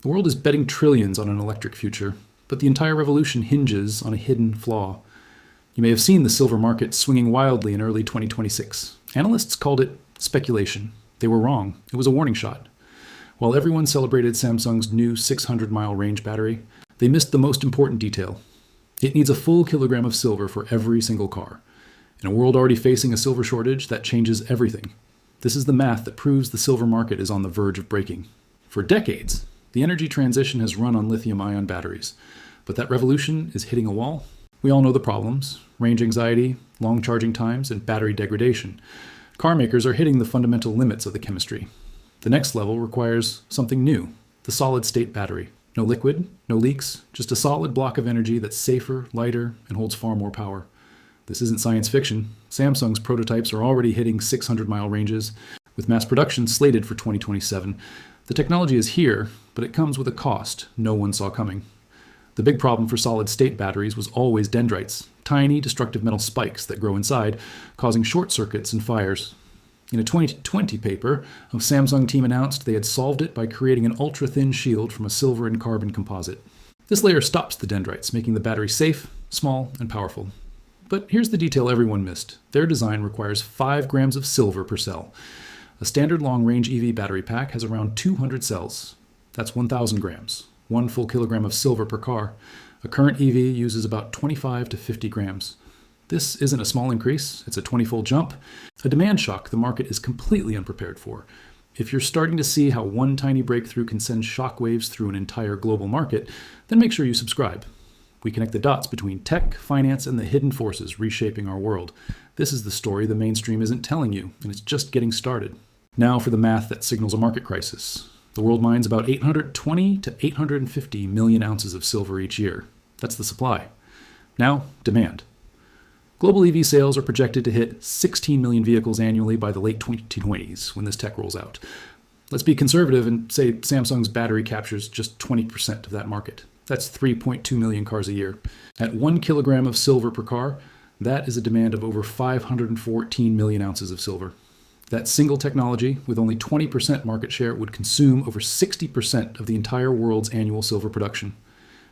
The world is betting trillions on an electric future, but the entire revolution hinges on a hidden flaw. You may have seen the silver market swinging wildly in early 2026. Analysts called it speculation. They were wrong. It was a warning shot. While everyone celebrated Samsung's new 600-mile range battery, they missed the most important detail. It needs a full kilogram of silver for every single car. In a world already facing a silver shortage, that changes everything. This is the math that proves the silver market is on the verge of breaking. For decades, the energy transition has run on lithium-ion batteries, but that revolution is hitting a wall. We all know the problems: range anxiety, long charging times, and battery degradation. Car makers are hitting the fundamental limits of the chemistry. The next level requires something new: the solid-state battery. No liquid, no leaks, just a solid block of energy that's safer, lighter, and holds far more power. This isn't science fiction. Samsung's prototypes are already hitting 600-mile ranges, with mass production slated for 2027. The technology is here, but it comes with a cost no one saw coming. The big problem for solid-state batteries was always dendrites, tiny destructive metal spikes that grow inside, causing short circuits and fires. In a 2020 paper, a Samsung team announced they had solved it by creating an ultra-thin shield from a silver and carbon composite. This layer stops the dendrites, making the battery safe, small, and powerful. But here's the detail everyone missed. Their design requires 5 grams of silver per cell. A standard long-range EV battery pack has around 200 cells. That's 1,000 grams, 1 full kilogram of silver per car. A current EV uses about 25 to 50 grams. This isn't a small increase, it's a 20-fold jump, a demand shock the market is completely unprepared for. If you're starting to see how one tiny breakthrough can send shockwaves through an entire global market, then make sure you subscribe. We connect the dots between tech, finance, and the hidden forces reshaping our world. This is the story the mainstream isn't telling you, and it's just getting started. Now for the math that signals a market crisis. The world mines about 820 to 850 million ounces of silver each year. That's the supply. Now, demand. Global EV sales are projected to hit 16 million vehicles annually by the late 2020s when this tech rolls out. Let's be conservative and say Samsung's battery captures just 20% of that market. That's 3.2 million cars a year. At 1 kilogram of silver per car, that is a demand of over 514 million ounces of silver. That single technology, with only 20% market share, would consume over 60% of the entire world's annual silver production.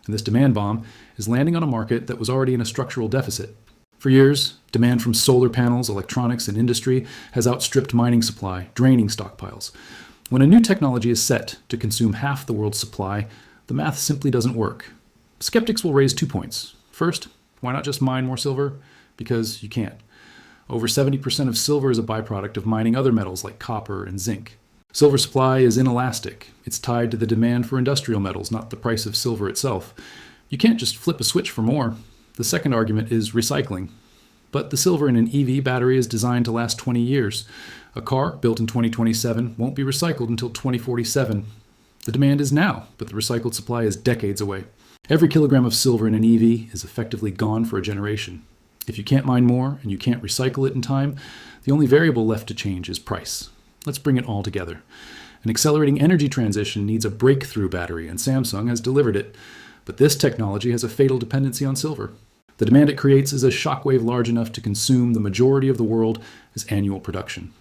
And this demand bomb is landing on a market that was already in a structural deficit. For years, demand from solar panels, electronics, and industry has outstripped mining supply, draining stockpiles. When a new technology is set to consume half the world's supply, the math simply doesn't work. Skeptics will raise 2 points. First, why not just mine more silver? Because you can't. Over 70% of silver is a byproduct of mining other metals like copper and zinc. Silver supply is inelastic. It's tied to the demand for industrial metals, not the price of silver itself. You can't just flip a switch for more. The second argument is recycling. But the silver in an EV battery is designed to last 20 years. A car built in 2027 won't be recycled until 2047. The demand is now, but the recycled supply is decades away. Every kilogram of silver in an EV is effectively gone for a generation. If you can't mine more and you can't recycle it in time, the only variable left to change is price. Let's bring it all together. An accelerating energy transition needs a breakthrough battery, and Samsung has delivered it. But this technology has a fatal dependency on silver. The demand it creates is a shockwave large enough to consume the majority of the world as annual production.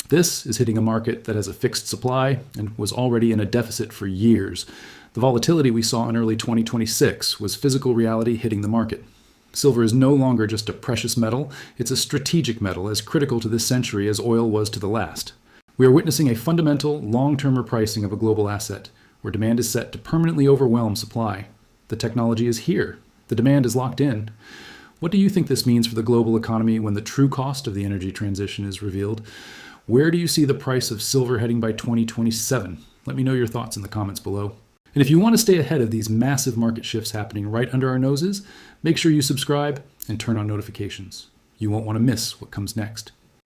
This is hitting a market that has a fixed supply and was already in a deficit for years. The volatility we saw in early 2026 was physical reality hitting the market. Silver is no longer just a precious metal, it's a strategic metal as critical to this century as oil was to the last. We are witnessing a fundamental, long-term repricing of a global asset, where demand is set to permanently overwhelm supply. The technology is here. The demand is locked in. What do you think this means for the global economy when the true cost of the energy transition is revealed? Where do you see the price of silver heading by 2027? Let me know your thoughts in the comments below. And if you want to stay ahead of these massive market shifts happening right under our noses, make sure you subscribe and turn on notifications. You won't want to miss what comes next.